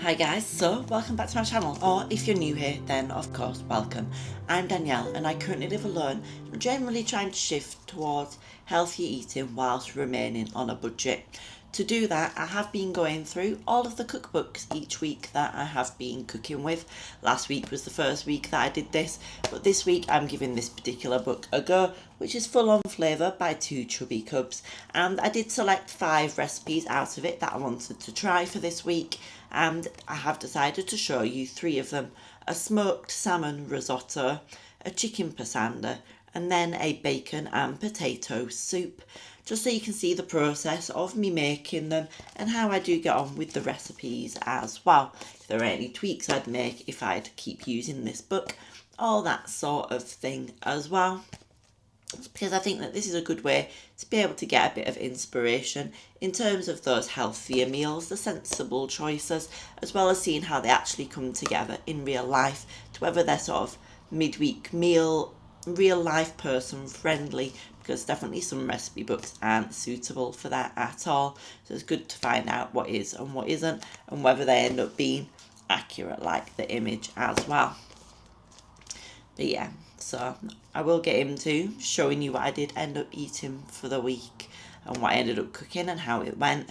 Hi guys, so welcome back to my channel, or if you're new here then of course welcome. I'm Danielle and I currently live alone. I'm generally trying to shift towards healthier eating whilst remaining on a budget. To do that, I have been going through all of the cookbooks each week that I have been cooking with. Last week was the first week that I did this, but this week I'm giving this particular book a go, which is Full On Flavour by Two Chubby Cubs. And I did select 5 recipes out of it that I wanted to try for this week, and I have decided to show you 3 of them: a smoked salmon risotto, a chicken pasanda, and then a bacon and potato soup, just so you can see the process of me making them and how I do get on with the recipes as well. If there are any tweaks I'd make if I'd keep using this book, all that sort of thing as well. Because I think that this is a good way to be able to get a bit of inspiration in terms of those healthier meals, the sensible choices, as well as seeing how they actually come together in real life, to whether they're sort of midweek meal, real life person friendly, because definitely some recipe books aren't suitable for that at all. So it's good to find out what is and what isn't, and whether they end up being accurate like the image as well. But yeah, so I will get into showing you what I did end up eating for the week and what I ended up cooking and how it went,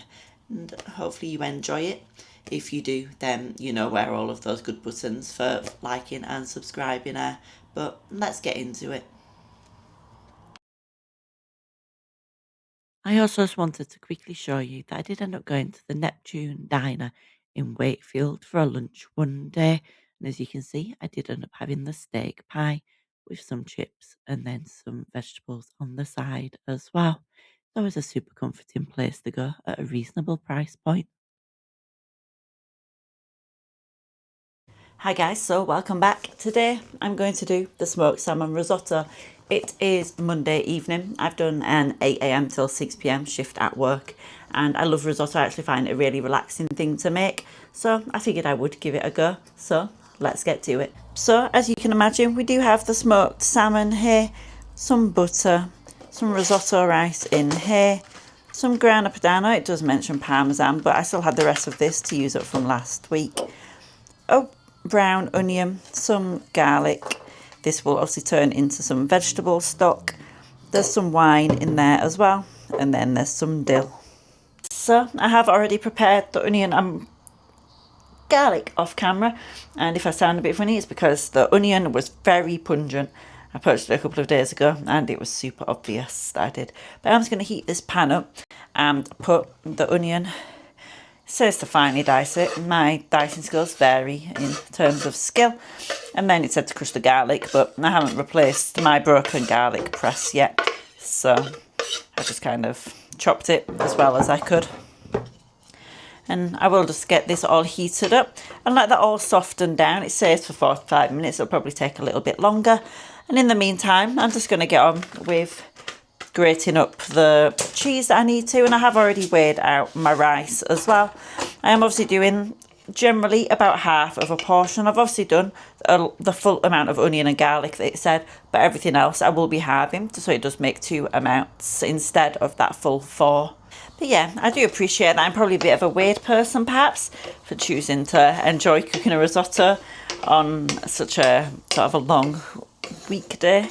and hopefully you enjoy it. If you do, then you know where all of those good buttons for liking and subscribing are. But let's get into it. I also just wanted to quickly show you that I did end up going to the Neptune Diner in Wakefield for a lunch one day. And as you can see, I did end up having the steak pie with some chips and then some vegetables on the side as well. So it was a super comforting place to go at a reasonable price point. Hi guys, so welcome back. Today I'm going to do the smoked salmon risotto. It is Monday evening. I've done an 8 a.m. till 6 p.m. shift at work, and I love risotto. I actually find it a really relaxing thing to make, so I figured I would give it a go. So let's get to it. So as you can imagine, we do have the smoked salmon here, some butter, some risotto rice in here, some grana padano. It does mention parmesan, but I still had the rest of this to use up from last week. Oh, brown onion, some garlic. This will obviously turn into some vegetable stock. There's some wine in there as well, and then there's some dill. So I have already prepared the onion and garlic off camera, and if I sound a bit funny, it's because the onion was very pungent. I purchased it a couple of days ago and it was super obvious that I did. But I'm just going to heat this pan up and put the onion. It says to finely dice it. My dicing skills vary in terms of skill. And then it said to crush the garlic, but I haven't replaced my broken garlic press yet. So I just kind of chopped it as well as I could. And I will just get this all heated up and let that all soften down. It says for 45 minutes. It'll probably take a little bit longer. And in the meantime, I'm just going to get on with grating up the cheese that I need to, and I have already weighed out my rice as well. I am obviously doing generally about half of a portion. I've obviously done the full amount of onion and garlic that it said, but everything else I will be halving, so it does make 2 amounts instead of that full 4. But yeah, I do appreciate that. I'm probably a bit of a weird person perhaps for choosing to enjoy cooking a risotto on such a sort of a long weekday.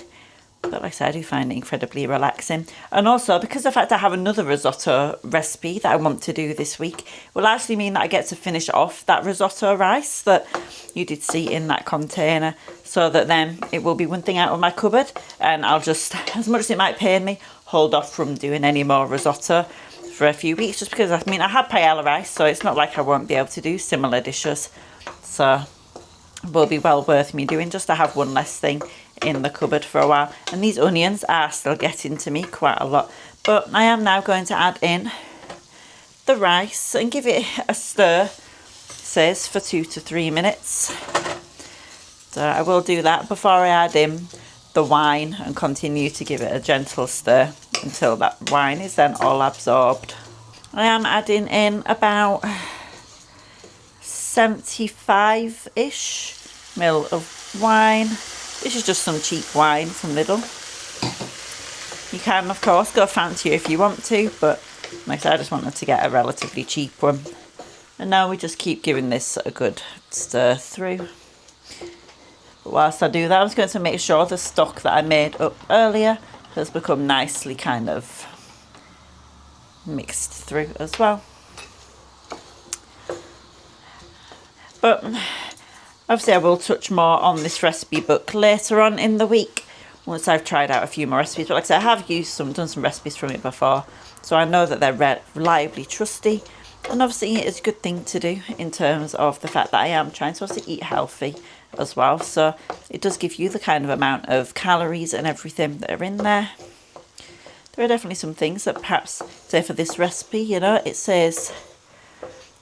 But like I said, I do find it incredibly relaxing. And also, because of the fact I have another risotto recipe that I want to do this week, will actually mean that I get to finish off that risotto rice that you did see in that container. So that then it will be one thing out of my cupboard. And I'll just, as much as it might pain me, hold off from doing any more risotto for a few weeks. Just because, I mean, I had paella rice, so it's not like I won't be able to do similar dishes. So it will be well worth me doing, just to have one less thing in the cupboard for a while. And these onions are still getting to me quite a lot, but I am now going to add in the rice and give it a stir. It says for 2 to 3 minutes, so I will do that before I add in the wine and continue to give it a gentle stir until that wine is then all absorbed. I am adding in about 75-ish ml of wine. This is just some cheap wine from Lidl. You can, of course, go fancier if you want to, but like I said, I just wanted to get a relatively cheap one. And now we just keep giving this a good stir through. But whilst I do that, I'm just going to make sure the stock that I made up earlier has become nicely kind of mixed through as well. But obviously I will touch more on this recipe book later on in the week once I've tried out a few more recipes. But like I said, I have done some recipes from it before, so I know that they're reliably trusty. And obviously it's a good thing to do in terms of the fact that I am trying to obviously eat healthy as well. So it does give you the kind of amount of calories and everything that are in there. There are definitely some things that perhaps, say for this recipe, you know, it says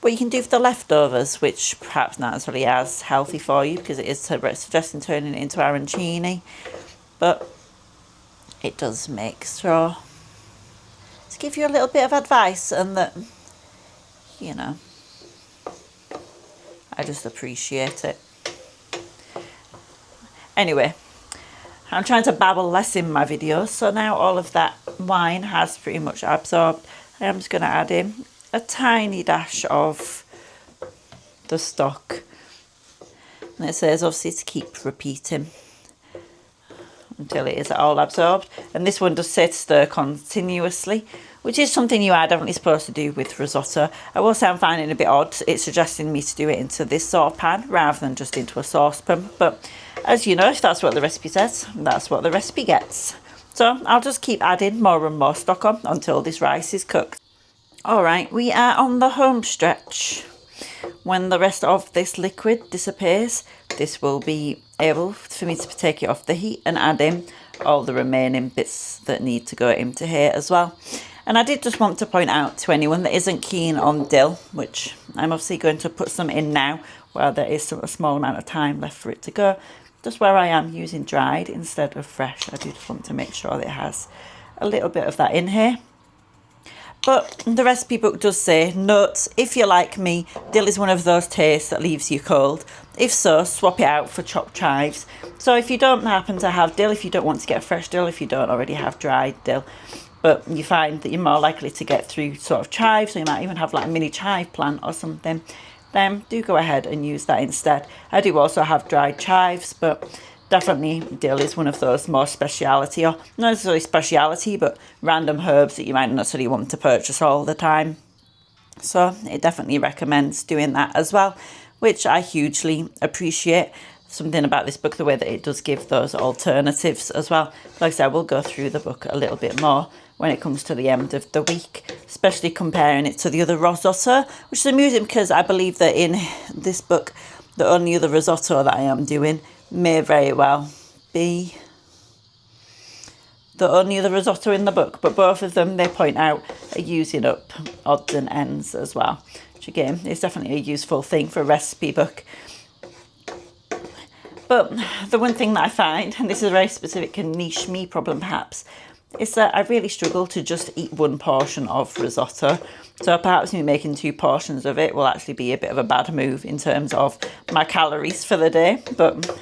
what you can do for the leftovers, which perhaps not necessarily as healthy for you because it is suggesting turning it into arancini. But it does make sure to give you a little bit of advice, and that, you know, I just appreciate it. Anyway, I'm trying to babble less in my videos, so now all of that wine has pretty much absorbed. I am just going to add in a tiny dash of the stock. And it says obviously to keep repeating until it is all absorbed. And this one does say to stir continuously, which is something you are definitely supposed to do with risotto. I will say I'm finding it a bit odd. It's suggesting me to do it into this sort of pan rather than just into a saucepan. But as you know, if that's what the recipe says, that's what the recipe gets. So I'll just keep adding more and more stock on until this rice is cooked. All right, we are on the home stretch. When the rest of this liquid disappears, this will be able for me to take it off the heat and add in all the remaining bits that need to go into here as well. And I did just want to point out to anyone that isn't keen on dill, which I'm obviously going to put some in now while there is a small amount of time left for it to go, just where I am using dried instead of fresh. I do just want to make sure that it has a little bit of that in here. But the recipe book does say, note, if you're like me, dill is one of those tastes that leaves you cold. If so, swap it out for chopped chives. So if you don't happen to have dill, if you don't want to get fresh dill, if you don't already have dried dill, but you find that you're more likely to get through sort of chives, so you might even have like a mini chive plant or something, then do go ahead and use that instead. I do also have dried chives, but definitely dill is one of those more speciality, or not necessarily speciality, but random herbs that you might not necessarily want to purchase all the time. So it definitely recommends doing that as well, which I hugely appreciate. Something about this book, the way that it does give those alternatives as well. Like I said, we'll go through the book a little bit more when it comes to the end of the week, especially comparing it to the other risotto, which is amusing because I believe that in this book, the only other risotto that I am doing may very well be the only other risotto in the book, but both of them, they point out, are using up odds and ends as well, which again is definitely a useful thing for a recipe book. But the one thing that I find, and this is a very specific and niche me problem perhaps, is that I really struggle to just eat one portion of risotto. So perhaps me making 2 portions of it will actually be a bit of a bad move in terms of my calories for the day, but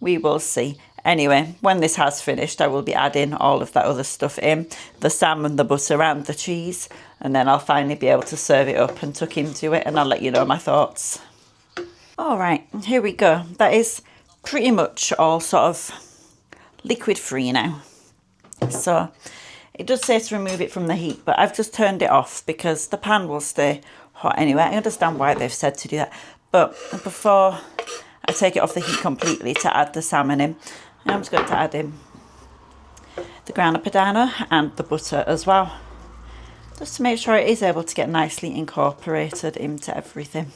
we will see. Anyway, when this has finished, I will be adding all of that other stuff in, the salmon, the butter and the cheese, and then I'll finally be able to serve it up and tuck into it, and I'll let you know my thoughts. All right, here we go. That is pretty much all sort of liquid free now. So it does say to remove it from the heat, but I've just turned it off because the pan will stay hot anyway. I understand why they've said to do that, but before I take it off the heat completely to add the salmon in, I'm just going to add in the grana padano and the butter as well, just to make sure it is able to get nicely incorporated into everything.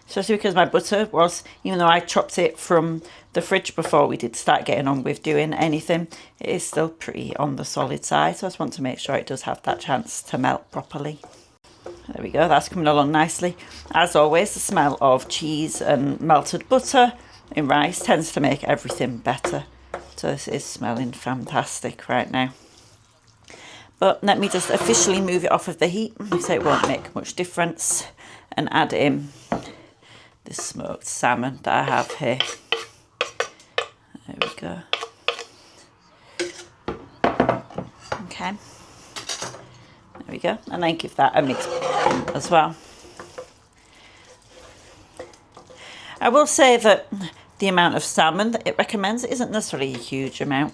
Especially because my butter was, even though I chopped it from the fridge before we did start getting on with doing anything, it is still pretty on the solid side. So I just want to make sure it does have that chance to melt properly. There we go, that's coming along nicely. As always, the smell of cheese and melted butter in rice tends to make everything better. So this is smelling fantastic right now. But let me just officially move it off of the heat, so it won't make much difference, and add in this smoked salmon that I have here. There we go. Okay. There we go. And then give that a mix as well. I will say that the amount of salmon that it recommends isn't necessarily a huge amount.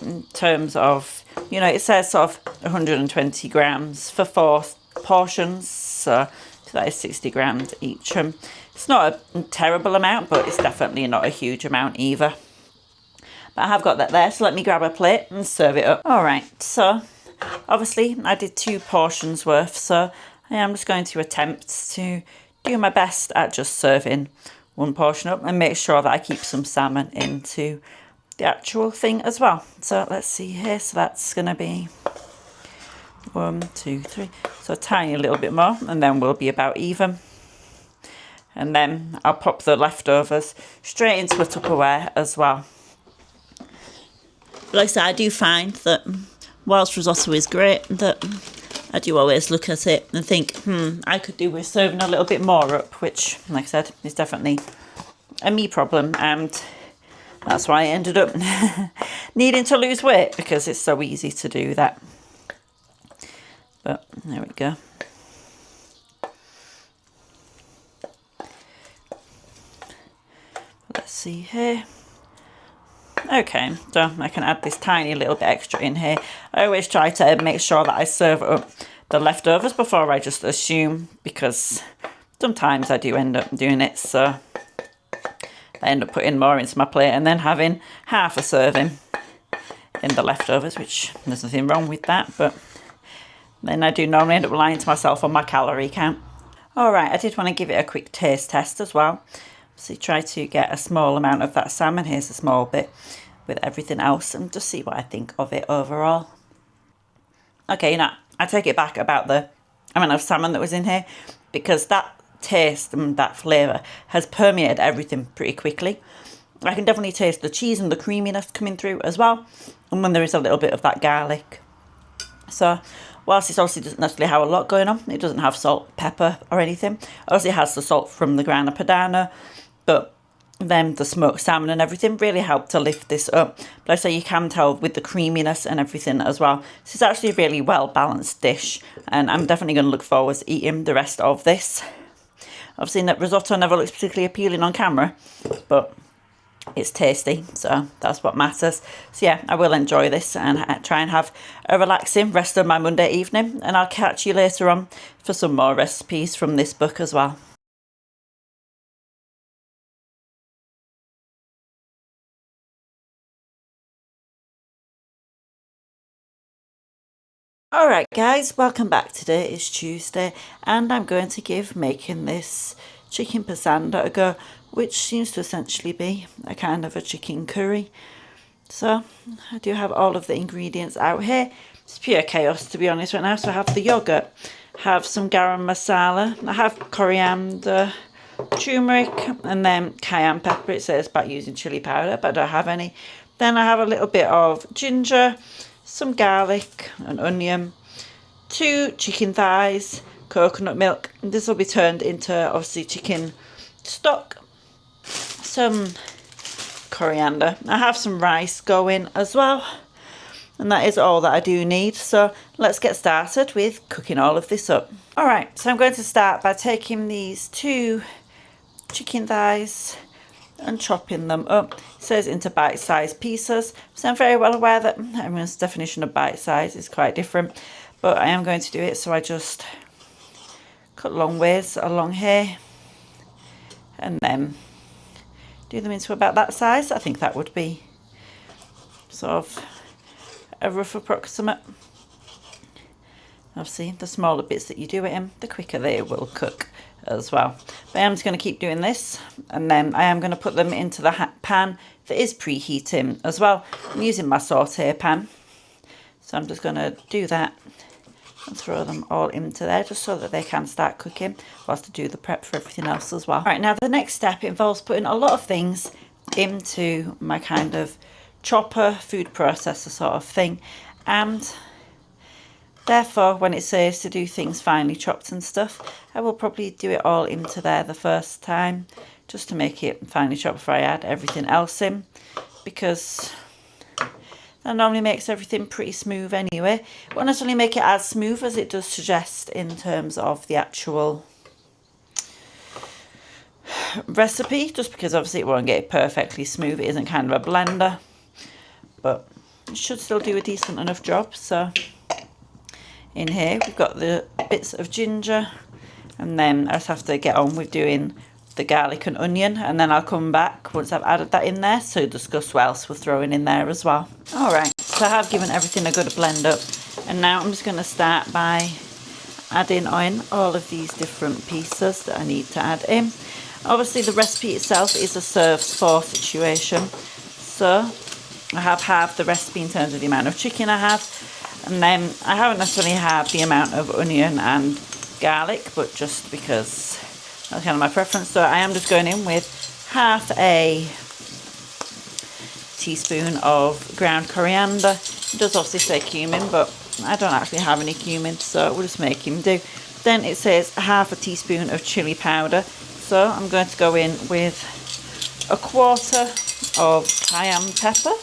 In terms of, you know, it says sort of 120 grams for 4 portions, so that is 60 grams each. It's not a terrible amount, but it's definitely not a huge amount either. But I have got that there, so let me grab a plate and serve it up. All right, so obviously I did 2 portions worth, so I am just going to attempt to do my best at just serving 1 portion up and make sure that I keep some salmon into the actual thing as well. So let's see here, so that's going to be 1, 2, 3, so a tiny little bit more, and then we'll be about even. And then I'll pop the leftovers straight into a Tupperware as well. Like I said, I do find that whilst risotto is great, that I do always look at it and think, I could do with serving a little bit more up, which, like I said, is definitely a me problem. And that's why I ended up needing to lose weight, because it's so easy to do that. But there we go. Let's see here. Okay, so I can add this tiny little bit extra in here. I always try to make sure that I serve up the leftovers before I just assume, because sometimes I do end up doing it, so I end up putting more into my plate and then having half a serving in the leftovers, which there's nothing wrong with that, but then I do normally end up lying to myself on my calorie count. All right, I did want to give it a quick taste test as well. So try to get a small amount of that salmon. Here's a small bit with everything else, and just see what I think of it overall. Okay, you know, I take it back about the amount of salmon that was in here, because that taste and that flavour has permeated everything pretty quickly. I can definitely taste the cheese and the creaminess coming through as well, and when there is a little bit of that garlic. So whilst it obviously doesn't necessarily have a lot going on, it doesn't have salt, pepper or anything. Obviously it has the salt from the ground of Pasanda, but then the smoked salmon and everything really helped to lift this up. But I say you can tell with the creaminess and everything as well. So it's actually a really well balanced dish, and I'm definitely going to look forward to eating the rest of this. I've seen that risotto never looks particularly appealing on camera, but it's tasty, so that's what matters. So yeah, I will enjoy this and try and have a relaxing rest of my Monday evening, and I'll catch you later on for some more recipes from this book as well. Alright guys, welcome back. Today is Tuesday, and I'm going to give making this chicken pasanda a go, which seems to essentially be a kind of a chicken curry. So I do have all of the ingredients out here. It's pure chaos, to be honest, right now. So I have the yogurt, have some garam masala, I have coriander, turmeric, and then cayenne pepper. It says about using chili powder, but I don't have any. Then I have a little bit of ginger, some garlic, an onion, 2 chicken thighs, coconut milk. This will be turned into obviously chicken stock, some coriander. I have some rice going as well, and that is all that I do need. So let's get started with cooking all of this up. All right, so I'm going to start by taking these 2 chicken thighs and chopping them up. It says into bite-sized pieces, so I'm very well aware that everyone's definition of bite-size is quite different, but I am going to do it. So I just cut long ways along here and then do them into about that size. I think that would be sort of a rough approximate. Obviously the smaller bits that you do it in, the quicker they will cook as well. But I am just going to keep doing this, and then I am going to put them into the pan that is preheating as well. I'm using my saute pan, so I'm just going to do that and throw them all into there just so that they can start cooking whilst I do the prep for everything else as well. All right, now the next step involves putting a lot of things into my kind of chopper, food processor sort of thing, and therefore when it says to do things finely chopped and stuff, I will probably do it all into there the first time just to make it finely chopped before I add everything else in, because That normally makes everything pretty smooth anyway. It won't necessarily make it as smooth as it does suggest in terms of the actual recipe, just because obviously it won't get it perfectly smooth. It isn't kind of a blender, but it should still do a decent enough job. So in here we've got the bits of ginger, and then I just have to get on with doing the garlic and onion, and then I'll come back once I've added that in there to discuss what else we're throwing in there as well. Alright, so I have given everything a good blend up, and now I'm just going to start by adding in all of these different pieces that I need to add in. Obviously the recipe itself is a serves for situation, so I have halved the recipe in terms of the amount of chicken I have, and then I haven't necessarily halved the amount of onion and garlic, but just because that's kind of my preference. So I am just going in with half a teaspoon of ground coriander. It does obviously say cumin, but I don't actually have any cumin, so we'll just make him do. Then it says half a teaspoon of chili powder, so I'm going to go in with a quarter of cayenne pepper,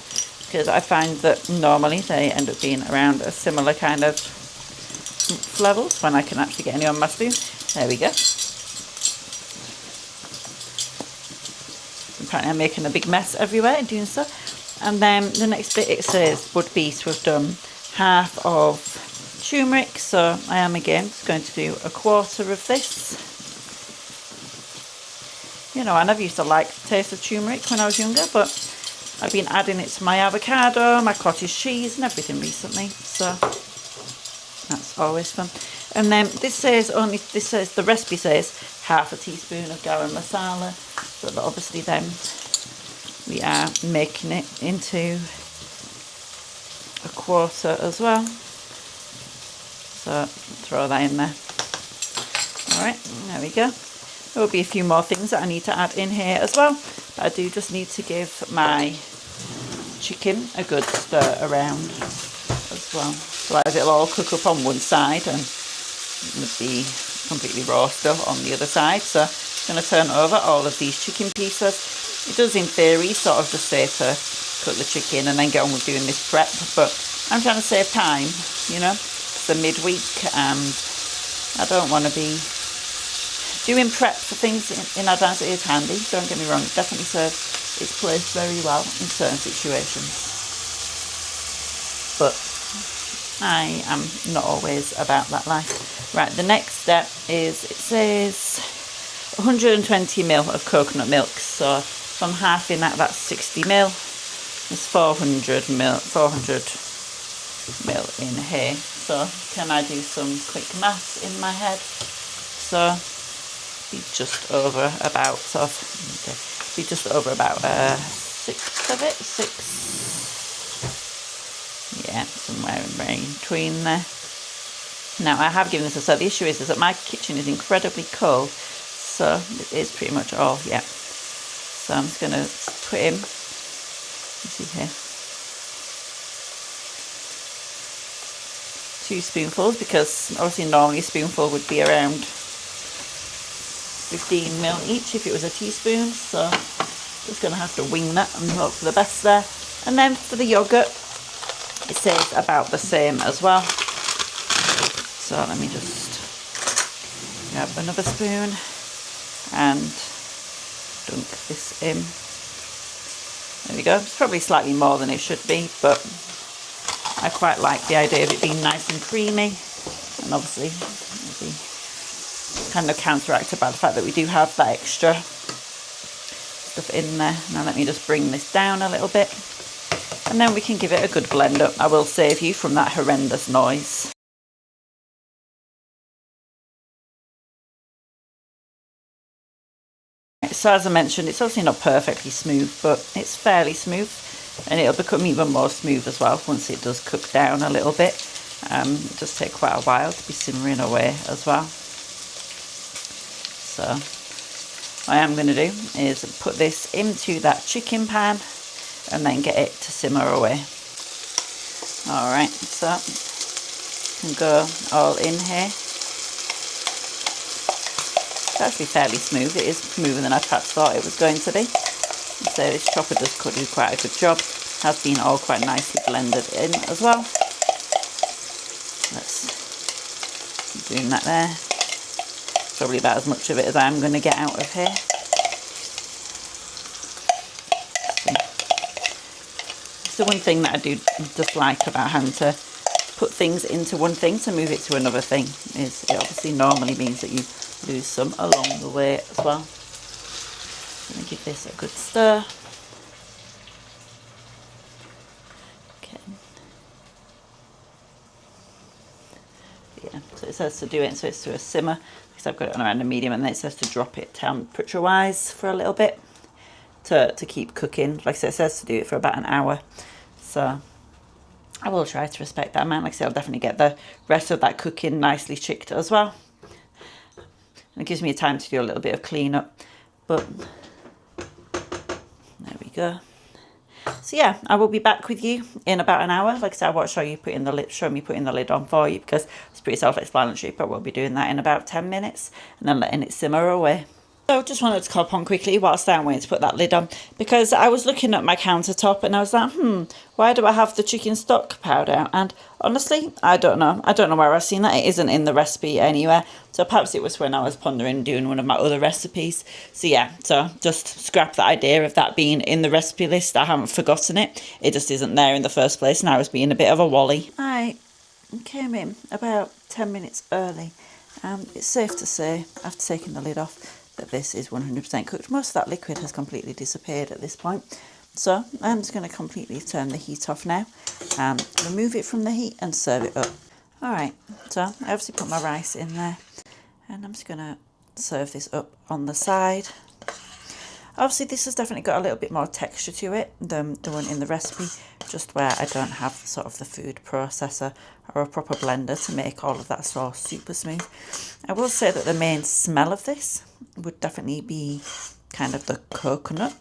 because I find that normally they end up being around a similar kind of levels when I can actually get any on my spoon. There we go. Apparently I'm making a big mess everywhere in doing so. And then the next bit, it says would be to have done half of turmeric, so I am again just going to do a quarter of this. You know, I never used to like the taste of turmeric when I was younger, but I've been adding it to my avocado, my cottage cheese and everything recently, so that's always fun. And then the recipe says half a teaspoon of garam masala, so that obviously then we are making it into a quarter as well. So throw that in there. Alright, there we go. There will be a few more things that I need to add in here as well, but I do just need to give my chicken a good stir around as well. Otherwise it'll all cook up on one side and would be completely raw still on the other side. So I'm going to turn over all of these chicken pieces. It does in theory sort of just say to cook the chicken and then get on with doing this prep, but I'm trying to save time, you know, it's a midweek and I don't want to be doing prep for things in advance. It is handy, don't get me wrong, it definitely serves its place very well in certain situations, but I am not always about that life. Right, the next step is, it says 120 ml of coconut milk, so if I'm halving that, that's 60 ml. There's 400 ml in here, so can I do some quick maths in my head? So be just over about six of it, yeah, somewhere in between there. Now I have given this a, so the issue is that my kitchen is incredibly cold, so it is pretty much all, yeah. So I'm just going to put in, you see here, 2 spoonfuls, because obviously normally a spoonful would be around 15 ml each if it was a teaspoon, so just going to have to wing that and hope for the best there. And then for the yoghurt, it says about the same as well. So let me just grab another spoon and dunk this in. There we go. It's probably slightly more than it should be, but I quite like the idea of it being nice and creamy, and obviously it'll be kind of counteracted by the fact that we do have that extra stuff in there. Now let me just bring this down a little bit, and then we can give it a good blend up. I will save you from that horrendous noise. So as I mentioned, it's obviously not perfectly smooth, but it's fairly smooth, and it'll become even more smooth as well once it does cook down a little bit. It does take quite a while to be simmering away as well. So what I am going to do is put this into that chicken pan and then get it to simmer away. Alright, so I can go all in here. It's actually fairly smooth. It is smoother than I perhaps thought it was going to be. So this chopper does do quite a good job. has been all quite nicely blended in as well. Let's keep doing that there. Probably about as much of it as I'm going to get out of here. It's the one thing that I do just like about having to put things into one thing to move it to another thing is it obviously normally means that you lose some along the way as well. I'm going to give this a good stir. Okay. Yeah, so it says to do it so it's to a simmer because I've got it on around a medium, and then it says to drop it temperature wise for a little bit to keep cooking. Like I said, it says to do it for about an hour. So I will try to respect that amount. Like I said, I'll definitely get the rest of that cooking nicely chicked as well. And it gives me time to do a little bit of cleanup. But there we go. So yeah, I will be back with you in about an hour. Like I said, I won't show me putting the lid on for you because it's pretty self-explanatory, but we'll be doing that in about 10 minutes and then letting it simmer away. So just wanted to cop on quickly whilst I'm waiting to put that lid on, because I was looking at my countertop and I was like, why do I have the chicken stock powder? And honestly, I don't know. I don't know where I've seen that. It isn't in the recipe anywhere. So perhaps it was when I was pondering doing one of my other recipes. So yeah, so just scrap the idea of that being in the recipe list. I haven't forgotten it. It just isn't there in the first place, and I was being a bit of a wally. I came in about 10 minutes early, and it's safe to say, after taking the lid off, that this is 100% cooked. Most of that liquid has completely disappeared at this point. So I'm just going to completely turn the heat off now and remove it from the heat and serve it up. Alright, so I obviously put my rice in there and I'm just going to serve this up on the side. Obviously this has definitely got a little bit more texture to it than the one in the recipe, just where I don't have sort of the food processor or a proper blender to make all of that sauce super smooth. I will say that the main smell of this would definitely be kind of the coconut.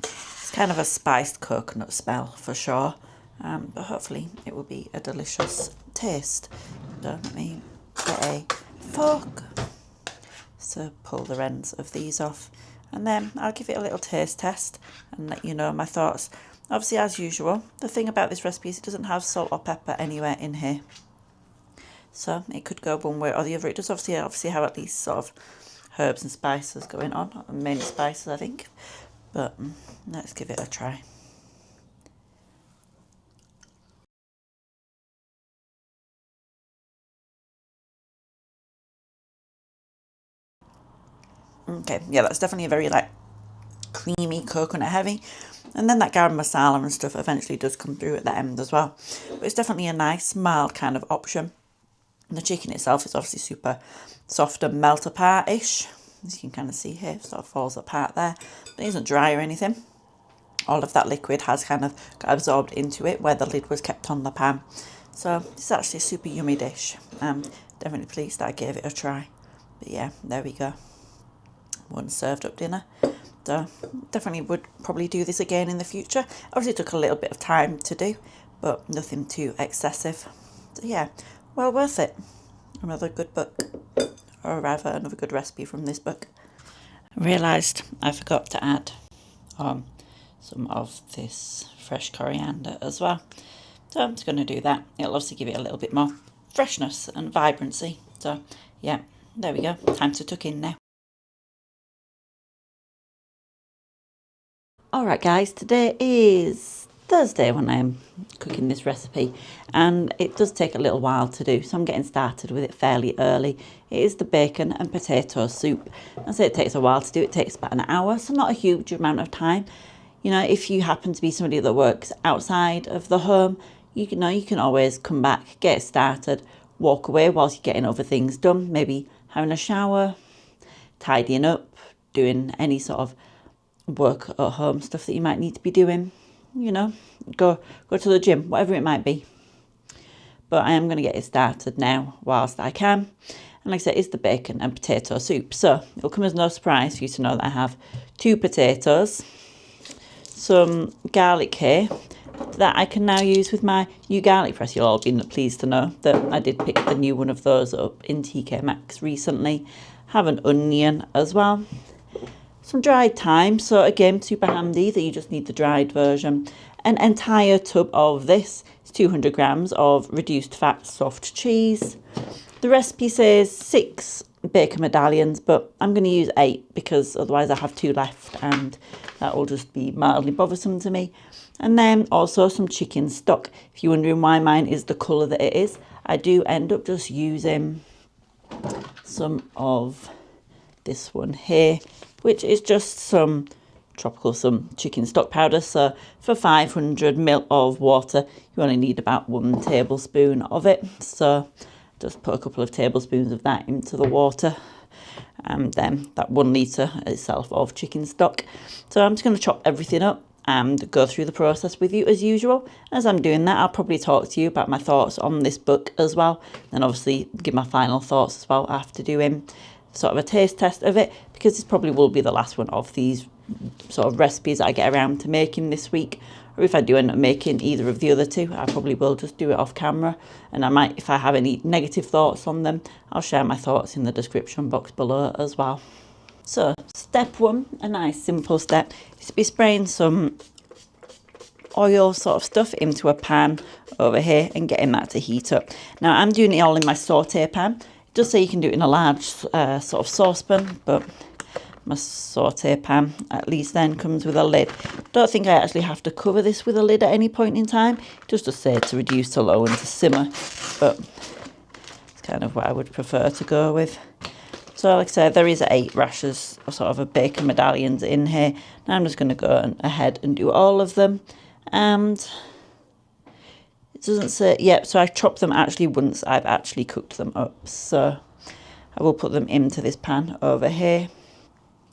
It's kind of a spiced coconut smell for sure, but hopefully it will be a delicious taste. So let me get a fork to pull the ends of these off, and then I'll give it a little taste test and let you know my thoughts. Obviously, as usual, the thing about this recipe is it doesn't have salt or pepper anywhere in here, so it could go one way or the other. It does obviously have at least sort of herbs and spices going on, mainly spices I think, but let's give it a try. Okay, yeah, that's definitely a very like creamy, coconut heavy, and then that garam masala and stuff eventually does come through at the end as well, but it's definitely a nice mild kind of option. And the chicken itself is obviously super soft and melt apart-ish, as you can kind of see here, it sort of falls apart there, but it isn't dry or anything. All of that liquid has kind of got absorbed into it where the lid was kept on the pan, so it's actually a super yummy dish. I'm definitely pleased that I gave it a try. But yeah, there we go, one served up dinner. So definitely would probably do this again in the future. Obviously it took a little bit of time to do, but nothing too excessive. So yeah, well worth it. Another good book, or rather another good recipe from this book. I realised I forgot to add some of this fresh coriander as well. So I'm just going to do that. It'll obviously give it a little bit more freshness and vibrancy. So yeah, there we go. Time to tuck in now. Alright guys, today is Thursday when I'm cooking this recipe, and it does take a little while to do, so I'm getting started with it fairly early. It is the bacon and potato soup. I say it takes a while to do, it takes about an hour, so not a huge amount of time. You know, if you happen to be somebody that works outside of the home, you can always come back, get it started, walk away whilst you're getting other things done, maybe having a shower, tidying up, doing any sort of work at home stuff that you might need to be doing, you know, go to the gym, whatever it might be. But I am going to get it started now whilst I can. And like I said, it's the bacon and potato soup, so it'll come as no surprise for you to know that I have 2 potatoes, some garlic here that I can now use with my new garlic press. You'll all be pleased to know that I did pick the new one of those up in TK Maxx recently. Have an onion as well, some dried thyme, so again super handy that you just need the dried version, an entire tub of this. It's 200 grams of reduced fat soft cheese. The recipe says 6 bacon medallions, but I'm going to use 8 because otherwise I have 2 left and that will just be mildly bothersome to me. And then also some chicken stock. If you're wondering why mine is the colour that it is, I do end up just using some of this one here, which is just some chicken stock powder. So for 500 ml of water, you only need about 1 tablespoon of it. So just put a couple of tablespoons of that into the water, and then that 1 litre itself of chicken stock. So I'm just going to chop everything up and go through the process with you as usual. As I'm doing that, I'll probably talk to you about my thoughts on this book as well, and obviously give my final thoughts as well after doing sort of a taste test of it, because this probably will be the last one of these sort of recipes that I get around to making this week. Or if I do end up making either of the other 2, I probably will just do it off camera, and I might, if I have any negative thoughts on them, I'll share my thoughts in the description box below as well. So step 1, a nice simple step, is to be spraying some oil sort of stuff into a pan over here and getting that to heat up. Now I'm doing it all in my saute pan. It does say you can do it in a large sort of saucepan, but my saute pan at least then comes with a lid. Don't think I actually have to cover this with a lid at any point in time. Just to say to reduce to low and to simmer, but it's kind of what I would prefer to go with. So like I said, there is 8 rashers or sort of a bacon medallions in here. Now I'm just going to go ahead and do all of them. And it doesn't say, yep, so I chopped them actually once I've actually cooked them up. So I will put them into this pan over here.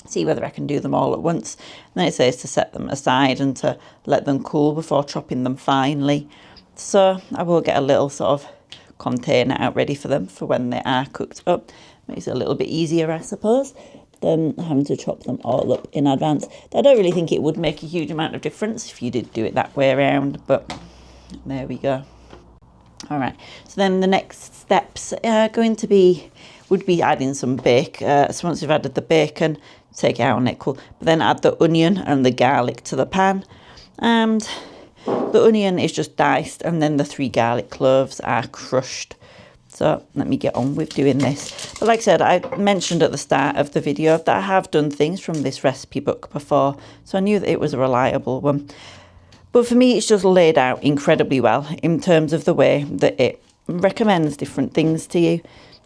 See whether I can do them all at once. And then it says to set them aside and to let them cool before chopping them finely. So I will get a little sort of container out ready for them for when they are cooked up. Makes it a little bit easier, I suppose, than having to chop them all up in advance. I don't really think it would make a huge amount of difference if you did do it that way around, but there we go. All right, so then the next steps are going to be, would be adding some bacon. So once you've added the bacon, take it out and it cool, but then add the onion and the garlic to the pan. And the onion is just diced, and then the 3 garlic cloves are crushed. So let me get on with doing this. But like I said, I mentioned at the start of the video that I have done things from this recipe book before, so I knew that it was a reliable one. But for me, it's just laid out incredibly well in terms of the way that it recommends different things to you.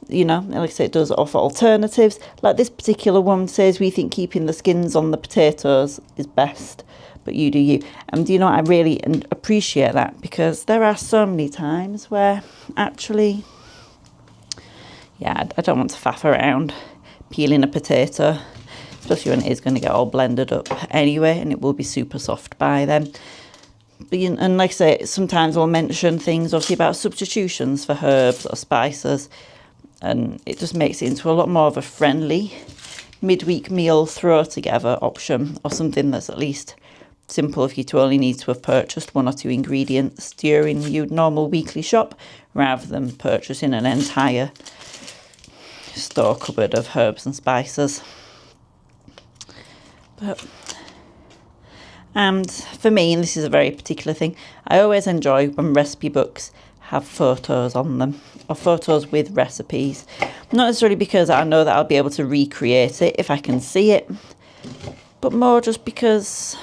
You know, like I said, it does offer alternatives. Like this particular one says, we think keeping the skins on the potatoes is best, but you do you. And you know, I really appreciate that, because there are so many times where actually, yeah, I don't want to faff around peeling a potato, especially when it is going to get all blended up anyway, and it will be super soft by then. But, and like I say, sometimes I'll mention things obviously about substitutions for herbs or spices, and it just makes it into a lot more of a friendly midweek meal throw together option, or something that's at least simple if you only need to have purchased 1 or 2 ingredients during your normal weekly shop, rather than purchasing an entire store cupboard of herbs and spices. But and for me, and this is a very particular thing, I always enjoy when recipe books have photos on them, or photos with recipes. Not necessarily because I know that I'll be able to recreate it if I can see it, but more just because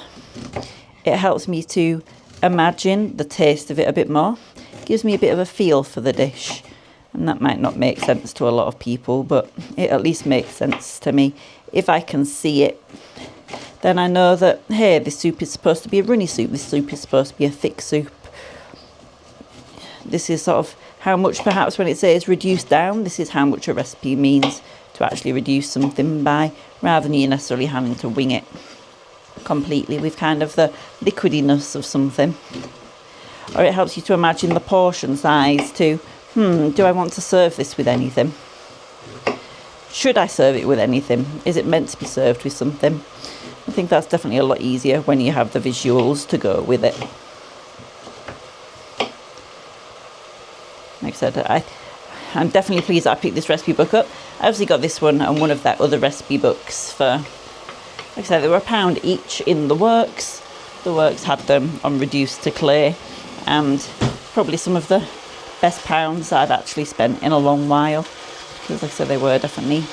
it helps me to imagine the taste of it a bit more. It gives me a bit of a feel for the dish. And that might not make sense to a lot of people, but it at least makes sense to me. If I can see it, then I know that, hey, this soup is supposed to be a runny soup. This soup is supposed to be a thick soup. This is sort of how much, perhaps when it says reduced down, this is how much a recipe means to actually reduce something by, rather than you necessarily having to wing it completely with kind of the liquidiness of something. Or it helps you to imagine the portion size too. Do I want to serve this with anything? Should I serve it with anything? Is it meant to be served with something? I think that's definitely a lot easier when you have the visuals to go with it. Like I said, I'm definitely pleased that I picked this recipe book up. I obviously got this one and one of their other recipe books for, like I said, they were £1 each in the works. The Works had them on reduced to clay, and probably some of the best pounds I've actually spent in a long while, because like I said, they were definitely...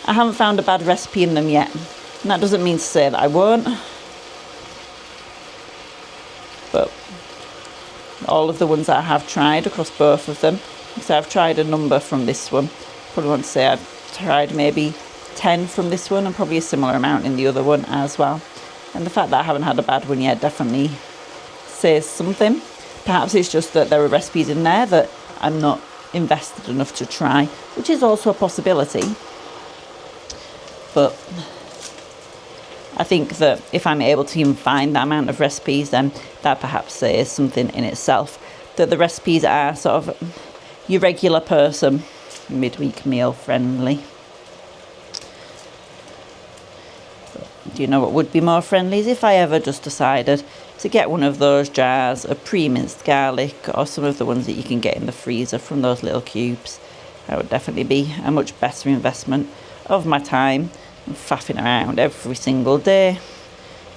I haven't found a bad recipe in them yet, and that doesn't mean to say that I won't, but all of the ones that I have tried across both of them, so I've tried a number from this one, probably want to say I've tried maybe 10 from this one and probably a similar amount in the other one as well. And the fact that I haven't had a bad one yet definitely says something. Perhaps it's just that there are recipes in there that I'm not invested enough to try, which is also a possibility. But I think that if I'm able to even find that amount of recipes, then that perhaps says something in itself. That the recipes are sort of your regular person, midweek meal friendly. Do you know what would be more friendly? Is if I ever just decided to get one of those jars of pre-minced garlic, or some of the ones that you can get in the freezer from those little cubes. That would definitely be a much better investment of my time than faffing around every single day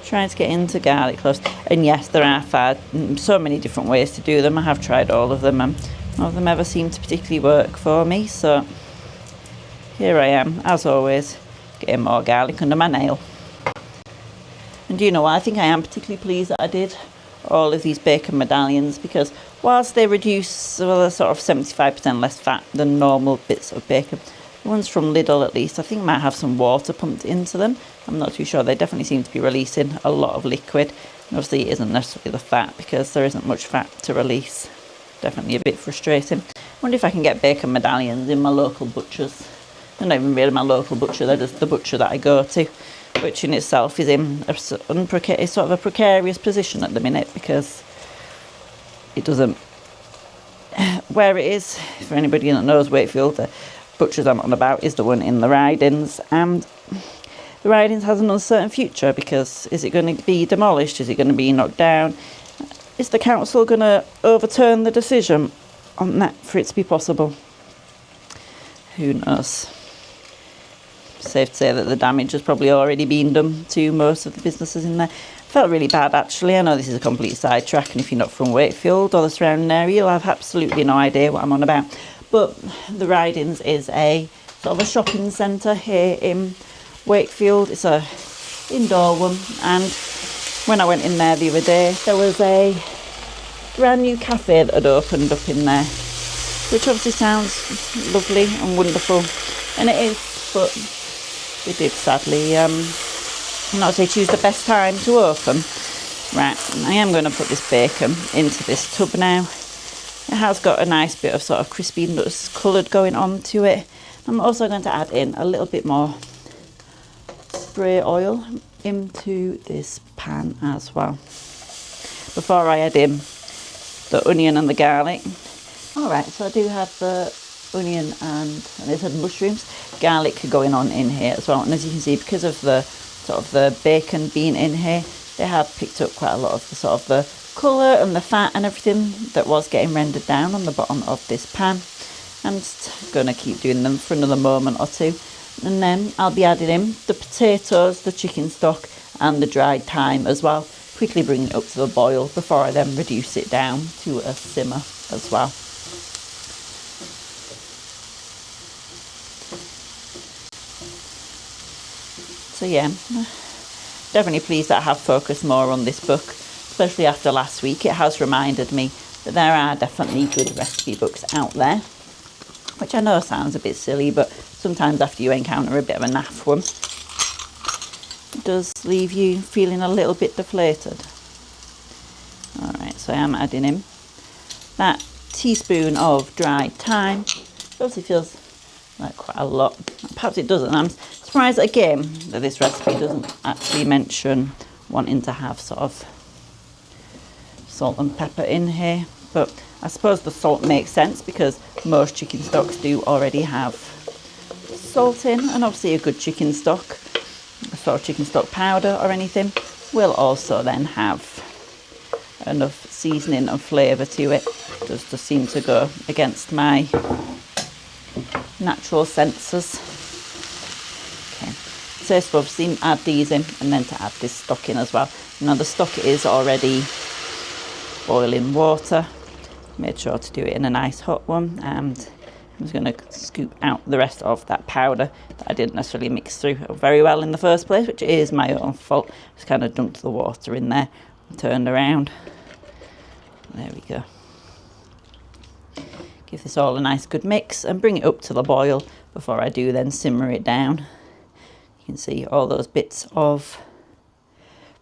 trying to get into garlic cloves. And yes, there are so many different ways to do them. I have tried all of them, and none of them ever seem to particularly work for me. So here I am, as always, getting more garlic under my nail. And do you know what? I think I am particularly pleased that I did all of these bacon medallions, because whilst they reduce, well, they're sort of 75% less fat than normal bits of bacon, the ones from Lidl at least, I think might have some water pumped into them. I'm not too sure. They definitely seem to be releasing a lot of liquid. And obviously it isn't necessarily the fat, because there isn't much fat to release. Definitely a bit frustrating. I wonder if I can get bacon medallions in my local butchers. They're not even really my local butcher, they're just the butcher that I go to, which in itself is in a sort of a precarious position at the minute, because it doesn't... Where it is, for anybody that knows Wakefield, the butchers I'm on about is the one in the Ridings, and the Ridings has an uncertain future, because is it going to be demolished? Is it going to be knocked down? Is the council going to overturn the decision on that for it to be possible? Who knows? Safe to say that the damage has probably already been done to most of the businesses in there. Felt really bad actually. I know this is a complete sidetrack, and if you're not from Wakefield or the surrounding area, you'll have absolutely no idea what I'm on about. But the Ridings is a sort of a shopping centre here in Wakefield. It's a indoor one, and when I went in there the other day, there was a brand new cafe that had opened up in there, which obviously sounds lovely and wonderful, and it is, but they did sadly not say choose the best time to open. Right, I am going to put this bacon into this tub now. It has got a nice bit of sort of crispy nuts coloured going on to it. I'm also going to add in a little bit more spray oil into this pan as well, before I add in the onion and the garlic. Alright, so I do have the onion and I said mushrooms, garlic going on in here as well, and as you can see, because of the sort of the bacon being in here, they have picked up quite a lot of the sort of the colour and the fat and everything that was getting rendered down on the bottom of this pan. I'm just going to keep doing them for another moment or two, and then I'll be adding in the potatoes, the chicken stock and the dried thyme as well, quickly bring it up to the boil before I then reduce it down to a simmer as well. So yeah, definitely pleased that I have focused more on this book, especially after last week. It has reminded me that there are definitely good recipe books out there, which I know sounds a bit silly, but sometimes after you encounter a bit of a naff one, it does leave you feeling a little bit deflated. Alright, so I am adding in that teaspoon of dried thyme. It obviously feels like quite a lot. Perhaps it doesn't. I'm surprised again that this recipe doesn't actually mention wanting to have sort of salt and pepper in here, but I suppose the salt makes sense because most chicken stocks do already have salt in, and obviously a good chicken stock, a sort of chicken stock powder or anything, will also then have enough seasoning and flavour to it. It does seem to go against my natural senses. Okay, says to obviously add these in and then to add this stock in as well. Now the stock is already boiling water. Made sure to do it in a nice hot one, and I'm just going to scoop out the rest of that powder that I didn't necessarily mix through very well in the first place, which is my own fault. Just kind of dumped the water in there and turned around. There we go. Give this all a nice good mix and bring it up to the boil before I do then simmer it down. You can see all those bits of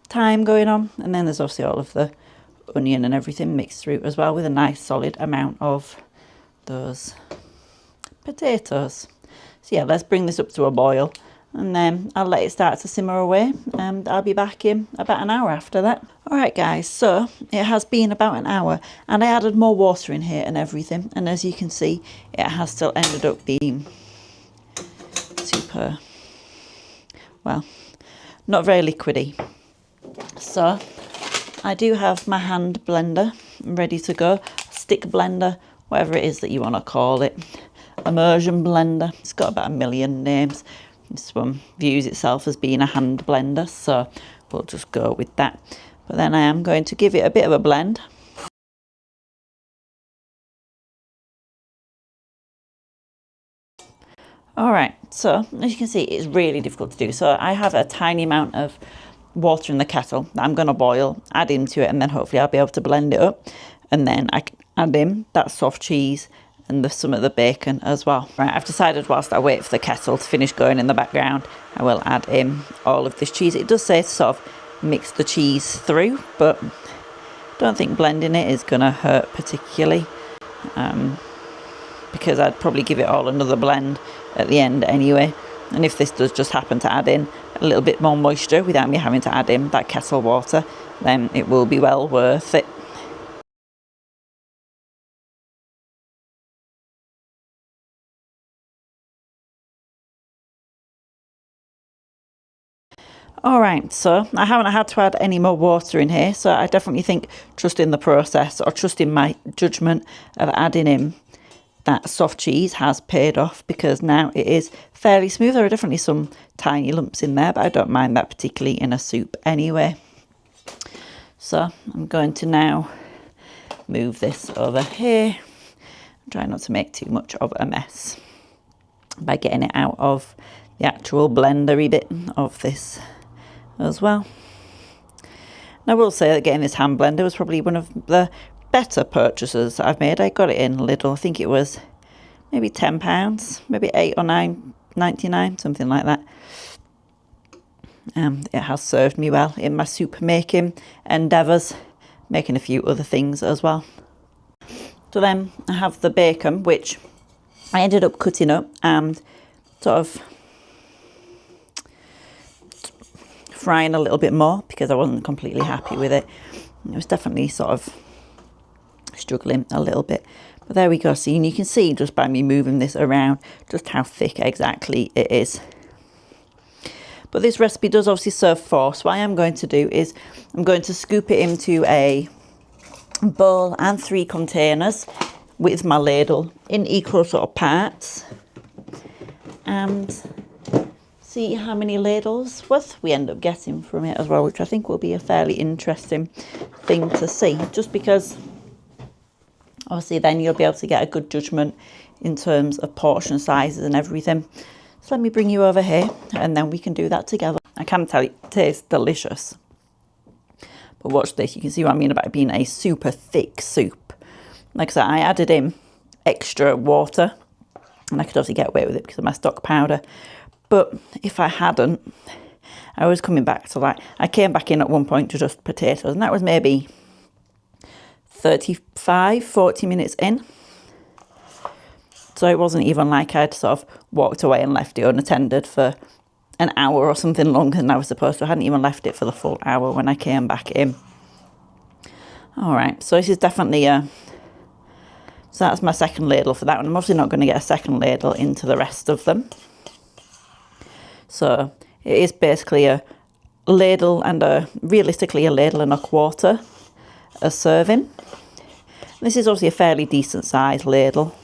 thyme going on, and then there's obviously all of the onion and everything mixed through as well with a nice solid amount of those potatoes. So yeah, let's bring this up to a boil and then I'll let it start to simmer away, and I'll be back in about an hour after that. Alright guys, so it has been about an hour and I added more water in here and everything, and as you can see it has still ended up being super, well, not very liquidy. So I do have my hand blender ready to go, stick blender, whatever it is that you want to call it, immersion blender. It's got about a million names. This one views itself as being a hand blender, so we'll just go with that. But then I am going to give it a bit of a blend. Alright, so as you can see it's really difficult to do. So I have a tiny amount of water in the kettle that I'm going to boil, add into it, and then hopefully I'll be able to blend it up, and then I can add in that soft cheese and some of the bacon as well. Right, I've decided whilst I wait for the kettle to finish going in the background, I will add in all of this cheese. It does say to sort of mix the cheese through, but I don't think blending it is going to hurt particularly, because I'd probably give it all another blend at the end anyway. And if this does just happen to add in a little bit more moisture without me having to add in that kettle water, then it will be well worth it. Alright, so I haven't had to add any more water in here, so I definitely think trusting the process or trusting my judgment of adding in that soft cheese has paid off, because now it is fairly smooth. There are definitely some tiny lumps in there, but I don't mind that particularly in a soup anyway. So I'm going to now move this over here. Try not to make too much of a mess by getting it out of the actual blendery bit of this as well. And I will say that getting this hand blender was probably one of the better purchases I've made. I got it in Lidl. I think it was maybe £10, maybe £8 or £9.99, something like that. It has served me well in my soup making endeavours, making a few other things as well. So then I have the bacon, which I ended up cutting up and sort of frying a little bit more because I wasn't completely happy with it. It was definitely sort of struggling a little bit, but there we go. So you can see just by me moving this around just how thick exactly it is. But this recipe does obviously serve 4, so what I am going to do is I'm going to scoop it into a bowl and 3 containers with my ladle in equal sort of parts, and see how many ladles worth we end up getting from it as well, which I think will be a fairly interesting thing to see, just because obviously then you'll be able to get a good judgment in terms of portion sizes and everything. So let me bring you over here and then we can do that together. I can tell you it tastes delicious, but watch this. You can see what I mean about it being a super thick soup. Like I said, I added in extra water and I could obviously get away with it because of my stock powder. But if I hadn't, I was coming back to like, I came back in at one point to just potatoes, and that was maybe 35, 40 minutes in. So it wasn't even like I'd sort of walked away and left it unattended for an hour or something longer than I was supposed to. I hadn't even left it for the full hour when I came back in. All right, so this is definitely so that's my second ladle for that one. I'm obviously not going to get a second ladle into the rest of them. So it is basically a ladle and realistically a ladle and a quarter a serving. This is obviously a fairly decent sized ladle.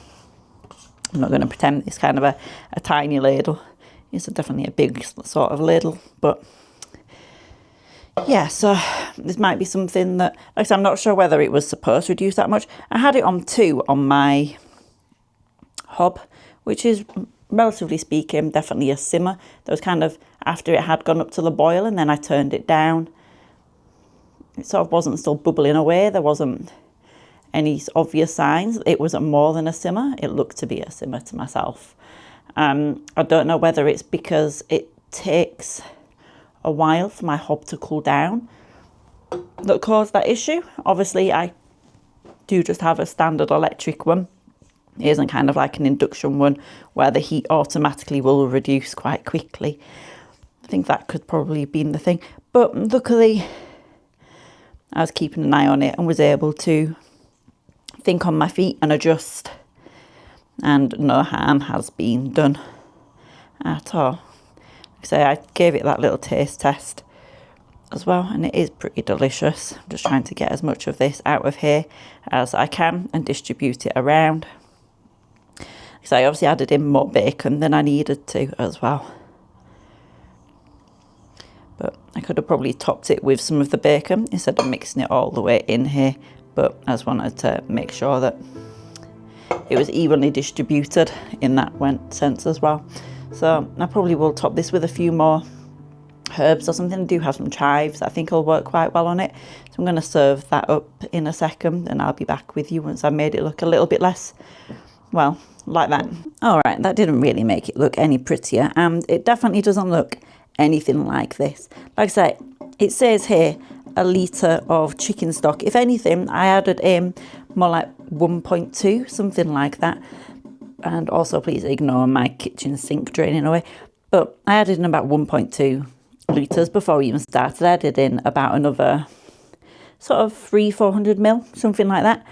I'm not going to pretend it's kind of a tiny ladle It's definitely a big sort of ladle, but yeah, so this might be something that, like I said, I'm not sure whether it was supposed to reduce that much. I had it on 2 on my hob, which is, relatively speaking, definitely a simmer. That was kind of after it had gone up to the boil, and then I turned it down. It sort of wasn't still bubbling away. There wasn't any obvious signs. It wasn't more than a simmer. It looked to be a simmer to myself. I don't know whether it's because it takes a while for my hob to cool down that caused that issue. Obviously, I do just have a standard electric one. It isn't kind of like an induction one where the heat automatically will reduce quite quickly. I think that could probably have been the thing. But luckily, I was keeping an eye on it and was able to think on my feet and adjust. And no harm has been done at all. So I gave it that little taste test as well, and it is pretty delicious. I'm just trying to get as much of this out of here as I can and distribute it around. So I obviously added in more bacon than I needed to as well. But I could have probably topped it with some of the bacon instead of mixing it all the way in here. But I just wanted to make sure that it was evenly distributed in that sense as well. So I probably will top this with a few more herbs or something. I do have some chives I think will work quite well on it. So I'm going to serve that up in a second, and I'll be back with you once I've made it look a little bit less, well, like that. All right, that didn't really make it look any prettier, and it definitely doesn't look anything like this. Like I say, it says here a litre of chicken stock. If anything, I added in more like 1.2, something like that. And also please ignore my kitchen sink draining away. But I added in about 1.2 litres before we even started. I added in about another sort of 300-400 mil, something like that.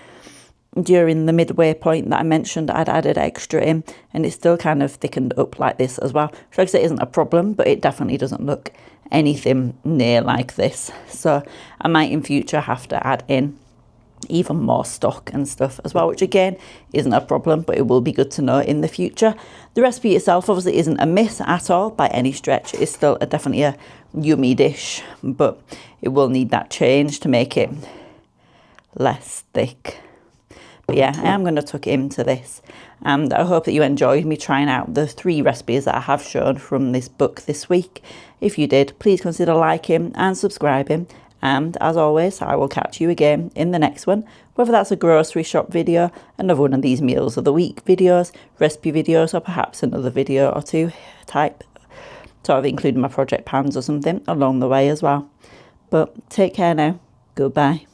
During the midway point that I mentioned, I'd added extra in, and it's still kind of thickened up like this as well. So like I say, it isn't a problem, but it definitely doesn't look anything near like this. So I might in future have to add in even more stock and stuff as well, which again isn't a problem, but it will be good to know in the future. The recipe itself obviously isn't a miss at all by any stretch. It's still definitely a yummy dish, but it will need that change to make it less thick. But yeah, I am going to tuck it into this, and I hope that you enjoyed me trying out the 3 recipes that I have shown from this book this week. If you did, please consider liking and subscribing. And as always, I will catch you again in the next one, whether that's a grocery shop video, another one of these meals of the week videos, recipe videos, or perhaps another video or 2 type, sort of including my project pans or something along the way as well. But take care now. Goodbye.